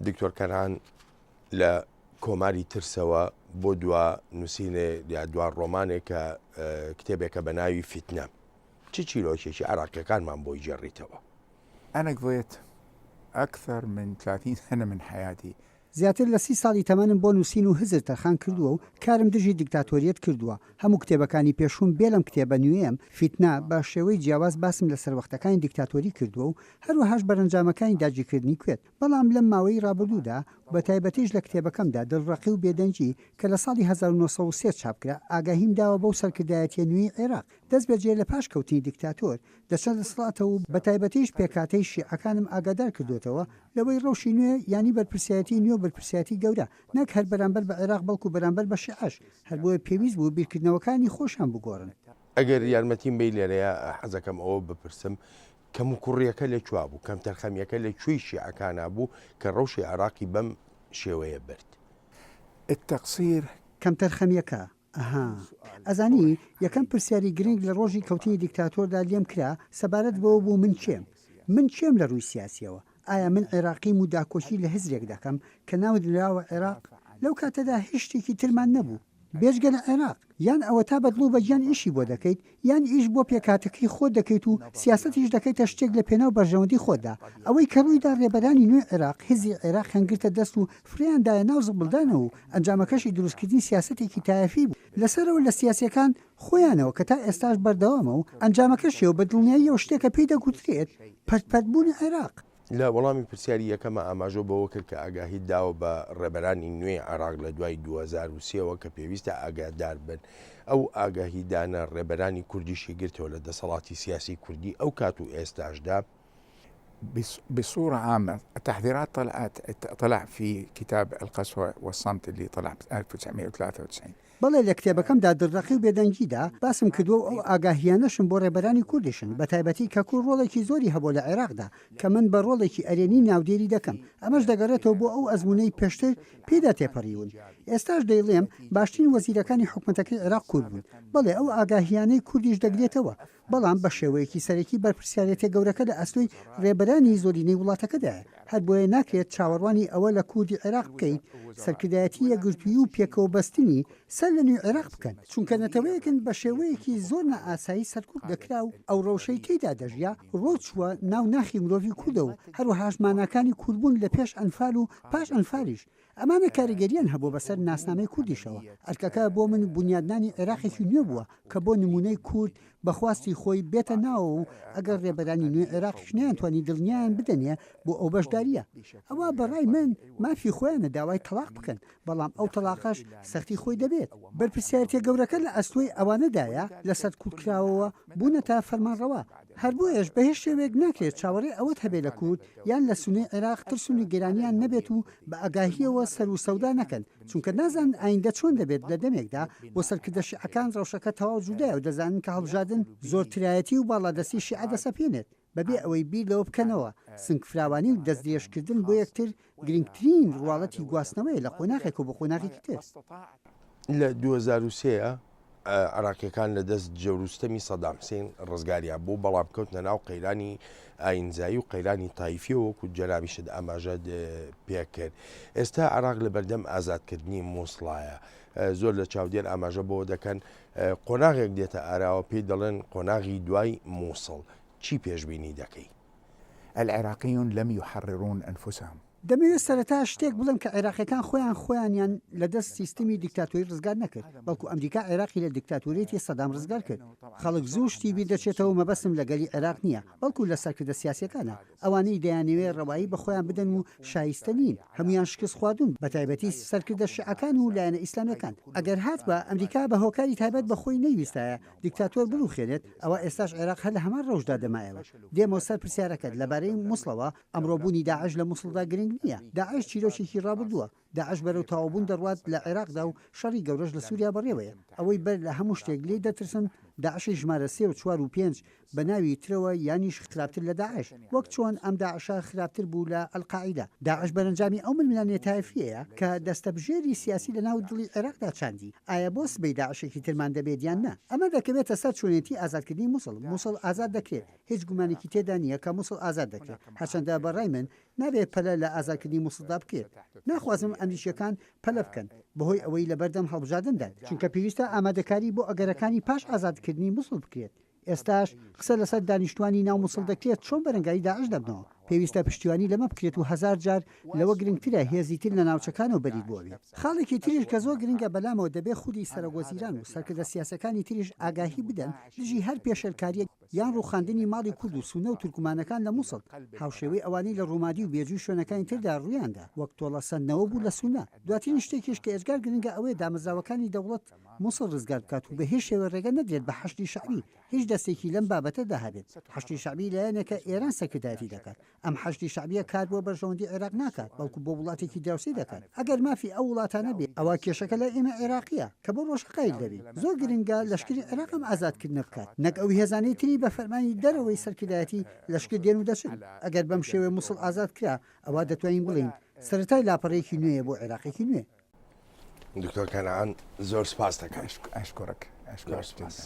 دکتۆر کەنان لە کۆماری ترسەوە بۆ دوا نووسینێ یا دوار ڕۆمانێک کە کتێبێکە بە ناوی فیتنە چ چیرۆکێکی عراقیەکانمان بۆی جێڕیتەوە؟ أنا قضيت أكثر من 30 سنة من حياتي. زیاتر لە 30 ساڵی تەمەنم بۆ نووسین و هزر تەرخان کردووە و کارم دژی دیکتاتۆریەت کردووە. هەموو کتێبەکانی پێشوم بێ لەم کتێبە نوێم فیتنا بە شێوەی جیاواز باسم لە سەروەختەکانی دیکتاتۆری کردووە و هەروەهاش بەرەنجامەکانی داگیرکردنی کوێت. بەڵام لەم ماوەی ڕابردوودا بە تایبەتیش لە کتێبەکەمدا دڵڕەقی و بێدەنجی کە لە ساڵی 1930 چاپکرا ئاگاهیم داوە بەو سەرکردایەتیە نوێی عێراق دەست بەجێ لە پاش کەوتنی دیکتاتۆر دەچەند دەسەڵاتەوە و بە تایبەتیش پێکاتەی شیعەکانم ئاگادار کردوێتەوە لەوەی ڕەوشی نوێ ینی بەرپرسایەتی نوێ و بەرپرسایەتی گەورە نەک هەر بەرامبەر بە عێراق بەڵکو بەرامبەر بە شیعەش هەر بۆیە پێویست بوو بیرکردنەوەکانی خۆشیان بگۆڕن. ئەگەر یارمەتیم بی لێرەیە حەزەکەم ئەوە بپرسم کەم و کوڕیەکە لەکووا بوو کەم تەرخەمیەکە لەکوێی شیعەکانە بوو کە ڕەوشی عێراقی بەم شێوەیە برد؟ التقصير کەم تەرخەمیەکە ئەزانی یەکەم پرسیاری گرنگ لە ڕۆژی کەوتنی دیکتاتۆردا لێم کرا سەبارەت بەوە بوو من چێم لە ڕووی سیاسیەوە ئایا من عێراقیم و داکۆچی لە هزرێک دەکەم کە ناو دراوە عێراق لەو کاتەدا هیچ شتێکی ترمان نەبوو بێژگە لە عێراق یان ئەوە تا بەدڵ و بەجیان ئیشی بۆ دەکەیت یان ئیش بۆ پێکاتەکەی خۆت دەکەیت و سیاسەتیش دەکەیتە شتێک لە پێناو بەرژەوەندی خۆتدا ئەوەی کە ڕوویدا ڕێبەرانی نوێ عێراق هزی عێراق هەنگرتە دەست و فریاندایە ناو زڵبڵدانەوە و ئەنجامەکەشی دروستکردنی سیاسەتێکی تایەفی بوو لەسەرەوە لە سیاسیەکان خۆیانەوە کە تا ئێستاش بەردەوامە و ئەنجامەکەشیەوە بە دڵنیاییەوە شتێکە پێی دەگوترێت پەرپەتبوونی عێراق. لە وەڵامی پرسیاری یەکەمە ئاماژۆ بەوە کرد کە ئاگاهی داوە بە ڕێبەرانی نوێی عێراق لە دوای 2023ەوە کە پێویستە ئاگادار بن ئەو ئاگاهیدانە ڕێبەرانی کوردیشی گرتەوە لە دەسەڵاتی سیاسی کوردی ئەو کات و ئێستاشدا بصورة عامة التحذيرات طلع في كتاب القسوة والصمت اللي طلع 1993. بەڵێ لە کتێبەکەمدا دڕەقی و بێدەنگیدا باسم کردووە ئەو ئاگاهیانەشم بۆ ڕێبەرانی کوردیشن بە تایبەتی کە کوور ڕۆڵێکی زۆری هەبوو لە عێراقدا کە من بە ڕۆڵێکی ئەرێنی ناودێری دەکەم ئەمەش دەگەڕێتەوە بۆ ئەو ئەزمونەی پێشتر پێدا تێپەڕیون ئێستاش دەیڵێم باشترین وەزیرەکانی حکومەتەکەی عێراق کورد بوون بەڵێ ئەو ئاگاهیانەی کوردیش دەگرێتەوە بەڵام بە شێوەیەکی سەرەکی بەرپرسیارەتە گەورەکە لە ئەستۆی ڕێبەرانی زۆرینەی وڵاتەکەدا هەر بۆیە ناکرێت چاوەڕوانی ئەوە لە کوردی عێراق بکەیت سەرکردایەتی یەکگرتووی و پێکەوە بەستنی سەر لە نوێ عێراق بکەن چونکە نەتەوەیەکن بە شێوەیەکی زۆر نائاسایی سەرکوت دەکرا و ئەو ڕەوشەی تێیدا دەژیا ڕۆچووە ناو ناخی مرۆڤی کوردە و هەروەهاش ماناکانی کوردبوون لە پێش ئەنفال و پاش ئەنفالیش ئەمانە کاریگەریان هەبوو بەسەر ناسنامەی کوردیشەوە ئەرکەکە بۆ من بنیادنانی عێراقێکی نوێ بووە کە بۆ نمونەی کورد بەخواستی خۆی بێتە ناوە و ئەگەر ڕێبەرانی نوێ عێراقیش نەیانتوانی دڵنیایان بدەنێ بۆ ئەو بەشداریە ئەوە بەڕای من مافی خۆیانە داوای تەلاق بکەن بەڵام ئەو تەلاقەش سەختی خۆی دەبێت بەرپرسیارەتە گەورەکە لە ئەستۆی ئەوانەدایە لەسەر کوردکراوەوە بوونە تا فەرمانڕەوە هەر بۆیەش بە هیچ شێوێک ناکرێت چاوەڕێ ئەوەت هەبێ لە کورد یان لە سونەی عێراق ترسونی گەرانیان نەبێت و بە ئاگاهیەوە سەر و سەودا نەکەن چونکە نازان ئایندە چۆن دەبێت لە دەمێکدا بۆ سەرکردە شیعەکان ڕەوشەکە تەواو جودایە و دەزانن کە هەڵبژاردن زۆر ترایەتی و باڵادەستی شیعە دەسەپێنێت بەبێ ئەوەی بیر لەوە بکەنەوە سنگفراوانی و دەستدرێژکردن بۆ یەکتر گرنگترین ڕواڵەتی گواستنەوەی لە قۆناغێک و بە قۆناغێکی تر. لە 2023 عراقیەکان لە دەست جەوروستەمی سەدام حوسێن ڕزگاریان بوو بەڵام کەوتنە ناو قەیرانی ئاینزایی و قەیرانی تایفیەوە وەکو جەنابیشت ئاماژە پێکرد ئێستا عراق لە بەردەم ئازادکردنی مووسڵایە زۆر لە چاودێر ئاماژە بۆ دەکەن قۆناغێک دێتە ئاراوە پێی دەڵێن قۆناغی دوای مووسڵ چی پێشبینی دەکەی؟ العراقيون لم يحررون أنفسهم. دەمەوێت سەرەتا شتێک بڵم کە عێراقیەکان خۆیانیان لەدەست سیستمی دیکتاتۆری ڕزگار نەکرد بەڵکو ئەمریکا عێراقی لە دیکتاتۆریەتی سەدام ڕزگار کرد خەڵک زوو شتی بیر دەچێتەوە مەبەستم لەگەلی عێراق نییە بەڵکو لە سەرکردە سیاسیەکانە ئەوانەی دەیانەوێ ڕەوایی بە خۆیان بدەن و شایستە نین هەمویان شکست خواردون بە تایبەتی سەرکردە شیعەکان و لایەنە ئیسلامیەکان ئەگەر هات بە ئەمریکا بە هۆکاری تایبەت بە خۆی نەیویستایە دیکتاتۆر بڕوخێنێت ئەوە ئێستاش عێراق هەر لە هەمان ڕۆژدا دەمایەوە دێمەوە سەر پرسیارەکەت لەبارەی مووسڵەوە ئەمڕۆبوونی داعش لە مووسڵدا گرنگ نییە داعش چیرۆکێکی ڕابردووە داعش بەرەو تاوابوون دەڕوات لە عێراقدا و شەڕی گەورەش لە سووریا بەڕێوەیە ئەوەی بەر لە هەموو شتێک لێ دەترسن داعشی ژمارە 3 و 4 و 5 بە ناوی ترەوە یانیش خراپتر لە داعش وەک چۆن ئەم داعشە خراپتر بوو لە ئەلقاعیدا. داعش بەرەنجامی ئەو ململانێ تایفیەیە کە دەستەبژێری سیاسی لە ناو دڵی عێراقدا چاندی. ئایا بۆ سبەی داعشێکی ترمان دەبێت یان نە؟ ئەمە دەکەوێتە سەر چۆنێتی ئازادکردنی مووسڵ ئازاد دەکرێت. هیچ گومانێکی تێدا نییە کە مووسڵ ئازاد دەکرێت. هەرچەندە بەڕای من نابێت پەلە لە ئازادکردنی مووسڵدا بکرێت. ناخوازم ئەندیشەکان پەلە بکەن بەهۆی ئەوەی لە بەردەم هەڵبژاردندا، چونکە پێویستە ئامادەکاری بۆ ئەگەرەکانی پاش ئازادکردنی مووسڵ بکرێت. ئێستاش قسە لەسەر دانیشتوانی ناو مووسڵ دەکرێت چۆن بەرەنگایی داعش دەبنەوە. پێویستە پشتیوانی لەمە بکرێت و هزار جار لەوە گرنگترە هێزیتر لە ناوچەکانەوە بەری بووە. خاڵێکی تریش کە زۆر گرنگە بەلامەوە دەبێت خودی سەرۆگۆزیران و سەرکردە سیاسەکانی تریش ئاگاهی بدەن دژی هەر پێشەرکاریە یان ڕوخاندنی ماڵی کورد و سونە و تورکمانەکان لە مووسڵ هاوشێوەی ئەوانەی لە ڕوومادی و بێجووی شوێنەکانی تردا ڕوویاندا وەک تۆڵەسەندنەوە بوو لە سونە. دواترین شتێکیش کە ئێجگار گرنگە ئەوەیە دامەزراوەکانی دەوڵەت مووسڵ ڕزگار بکات و بە هیچ شێوە ڕێگە نەدرێت بە حەشتی شەعبی هیچ دەستێکی لەم بابەتەدا هەبێت. حەشتی شەعبی لایەنێکە ئێران سەرکردایەتی دەکات. ئەم حەشتی شەعبیە کار بۆ بەرژەوەندی عێراق ناکات بەڵکو بۆ وڵاتێکی دراوسی دەکات. ئەگەر مافی ئەو وڵاتانە بێت ئەوە کێشەکە لە ئێمە عێراقیە کە بۆ ڕۆژقایل دەبێت. زۆر گرنگە لەشکری عێراقم ئازادکردنە بکات نەک ئەو هێزانەی تری بە فەرمانی دەرەوەی سەرکردایەتی لەشکر دێن و دەچن. ئەگەر بەم شێوەیە مووسڵ ئازاد کرا ئەوە دەتوانین بڵین سەرەتای لاپەڕەیەکی نوێیە بۆ عێراقێکی نوێ. دکتۆر کەنعان زۆر سپاس دەکەم. ئەشکۆرەک. زۆر سپاس.